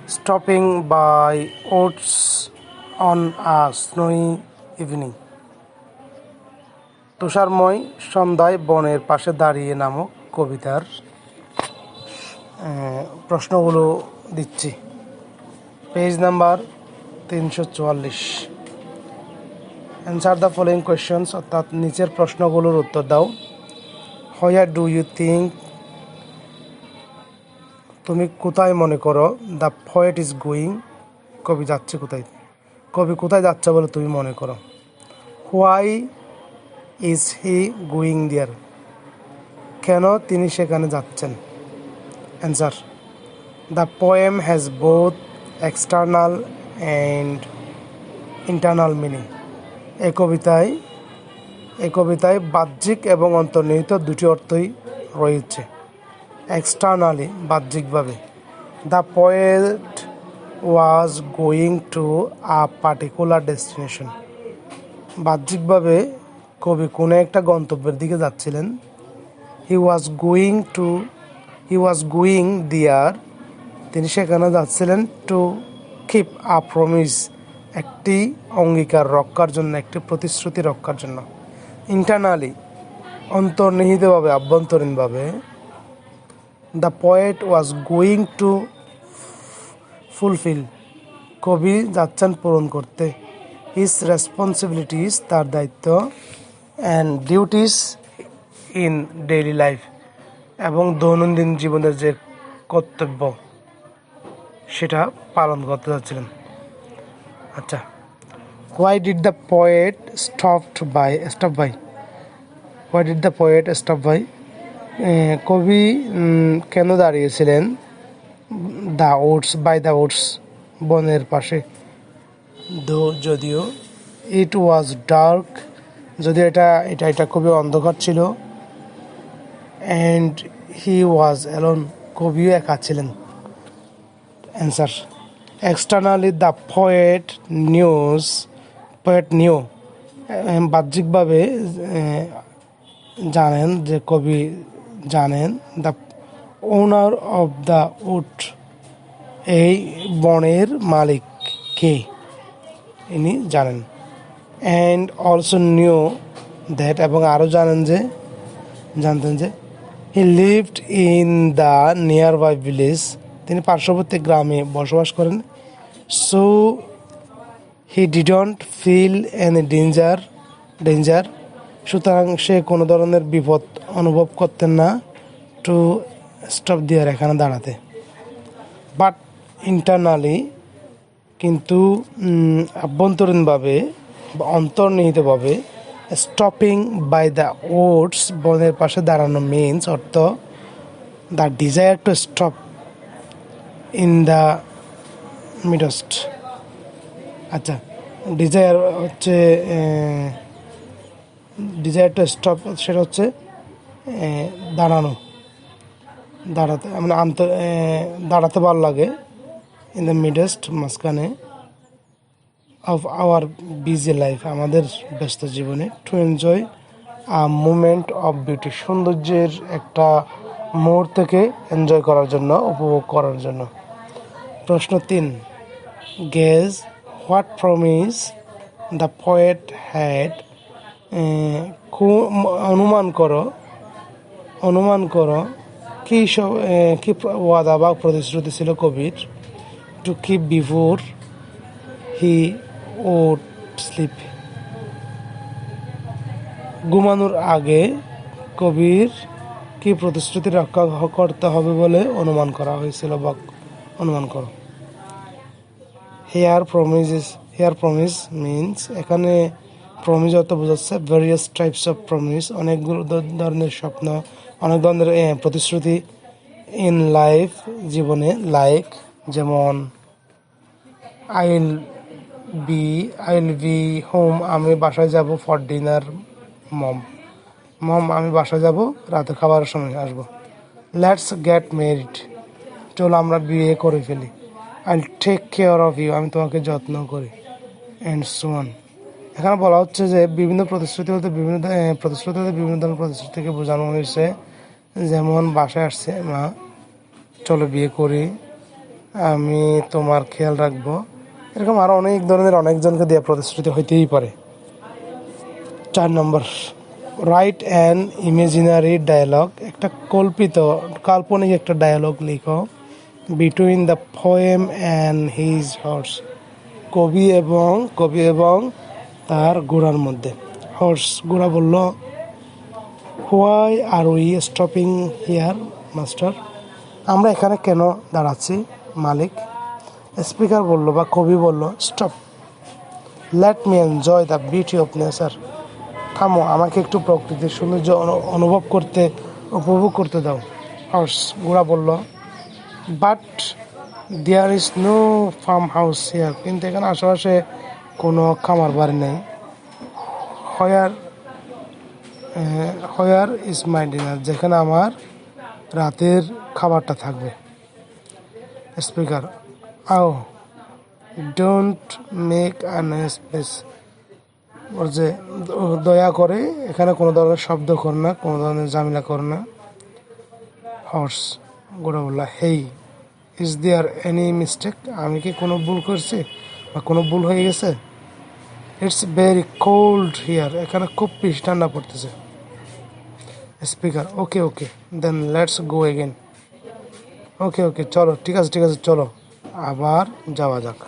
stopping by woods on a snowy evening. তুষারময় সন্ধ্যায় বনের পাশে দাঁড়িয়ে নামক কবিতার প্রশ্নগুলো দিচ্ছি। Page number 344। Answer the following questions, অর্থাৎ নিচের প্রশ্নগুলোর উত্তর দাও। হোয়ার ডু ইউ থিঙ্ক, তুমি কোথায় মনে করো, দ্য পোয়েট ইজ গোয়িং, কবি যাচ্ছে কোথায়, কবি কোথায় যাচ্ছে বলে তুমি মনে করো। Why is he going there, কেন তিনি সেখানে যাচ্ছেন। Answer, the poem has both external and internal meaning, এই কবিতায় বাহ্যিক এবং অন্তর্নিহিত দুটি অর্থই রয়েছে। এক্সটার্নালি, বাহ্যিকভাবে, the poet was going to a particular destination, বাহ্যিকভাবে কবি কোনো একটা গন্তব্যের দিকে যাচ্ছিলেন। হি ওয়াজ গোয়িং দিয়ার, তিনি সেখানে যাচ্ছিলেন। টু কিপ আ প্রমিস, একটি অঙ্গীকার রক্ষার জন্য, একটি প্রতিশ্রুতি রক্ষার জন্য। ইন্টারনালি, অন্তর্নিহিতভাবে, আভ্যন্তরীণভাবে। The poet was going to fulfil, কবি যাচ্ছেন পূরণ করতে। হিজ রেসপন্সিবিলিটিস, তার দায়িত্ব। And duties in daily life, এবং দৈনন্দিন জীবনের যে কর্তব্য সেটা পালন করতে যাচ্ছিলেন। আচ্ছা, why did the poet stop by, why did the poet stop by, কবি কেন দাঁড়িয়েছিলেন the woods, by the woods, বনের পাশে। যদিও ইট ওয়াজ ডার্ক, যদিও এটা খুবই অন্ধকার ছিল। অ্যান্ড হি ওয়াজ অ্যালোন, কবিও একা ছিলেন। Answer, externally the poet new, বাহ্যিকভাবে জানেন, যে কবি জানেন, the owner of the wood, এই বনের মালিক কে, ইনি জানেন। অ্যান্ড অলসো নিউ দ্যাট, এবং আরও জানতেন যে he lived in the nearby village, তিনি পার্শ্ববর্তী গ্রামে বসবাস করেন। So he didn't feel any danger, সুতরাং সে কোনো ধরনের বিপদ অনুভব করতেন না। টু স্টপ দেয়ার, এখানে দাঁড়াতে। বাট ইন্টারনালি, কিন্তু আভ্যন্তরীণভাবে বা অন্তর্নিহিতভাবে, স্টপিং বাই দ্য ওডস, বনের পাশে দাঁড়ানো মিনস, অর্থ the desire to stop in the midst. আচ্ছা, ডিজায়ার টু স্টপ, সেটা হচ্ছে দাঁড়াতে, মানে দাঁড়াতে ভালো লাগে। ইন দ্য মিডস্ট, মাঝখানে। অফ আওয়ার বিজি লাইফ, আমাদের ব্যস্ত জীবনে। To enjoy a moment of beauty, সৌন্দর্যের একটা মুহূর্তকে এনজয় করার জন্য, উপভোগ করার জন্য। প্রশ্ন 3, guess what promise the poet had, অনুমান করো কি ওয়াদা বা প্রতিশ্রুতি ছিল কবির। To keep before he would sleep, ঘুমানোর আগে কবির কি প্রতিশ্রুতি রক্ষা করতে হবে বলে অনুমান করা হয়েছিল বা অনুমান করো। হেয়ার প্রমিস মিনস, এখানে প্রমিস অর্থ বোঝাচ্ছে ভেরিয়াস টাইপস অফ প্রমিস, অনেকগুলো ধরনের স্বপ্ন, অনেক ধরনের প্রতিশ্রুতি। ইন লাইফ, জীবনে। লাইক, যেমন আই উইল বি হোম, আমি বাসায় যাব। ফর ডিনার, মম আমি বাসায় যাব, রাতে খাবারের সময় আসবো। লেটস গেট ম্যারিড, চলো আমরা বিয়ে করে ফেলি। I take care of you, আমি তোমাকে যত্ন করি। And so on. এখানে বলা হচ্ছে যে বিভিন্ন প্রতিশ্রুতি বিভিন্ন ধরনের প্রতিশ্রুতিকে বোঝানো হয়েছে। যেমন বাসায় আসছে মা, চলো বিয়ে করি, আমি তোমার খেয়াল রাখবো। এরকম আরো অনেক ধরনের অনেকজনকে দিয়ে প্রতিশ্রুতি হইতেই পারে। 4 নম্বর, রাইট অ্যান ইমাজিনারি ডায়ালগ, একটা কাল্পনিক একটা ডায়ালগ লিখো between the poem and his horse, কবি এবং তার ঘোড়ার মধ্যে। ঘোড়া বলল, why are we stopping here master, আমরা এখানে কেন দাঁড়াচ্ছি মালিক? স্পিকার বলল বা কবি বলল, stop, let me enjoy the beauty of nature, থামো, আমাকে একটু প্রকৃতির সৌন্দর্য উপভোগ করতে দাও। ঘোড়া বলল, but there is no farm house here, কিন্তু এখানে আশেপাশে কোনো খামার বাড়ি নেই। হোয়ার হোয়ার ইজ মাই ডিনার, যেখানে আমার রাতের খাবারটা থাকবে। স্পিকার, আও don't make a noise please, ওর যে দয়া করে এখানে কোনো ধরনের শব্দ কর না, কোনো ধরনের ঝামেলা কর না। ঘোড়া বলল, হেই, ইজ দেয়ার এনি মিস্টেক, আমি কি কোনো ভুল করছি বা কোনো ভুল হয়ে গেছে? ইটস ভেরি কোল্ড হিয়ার, এখানে খুব বেশি ঠান্ডা পড়তেছে। Speaker, okay okay, then let's go again, okay okay চলো, ঠিক আছে চলো, আবার যাওয়া যাক।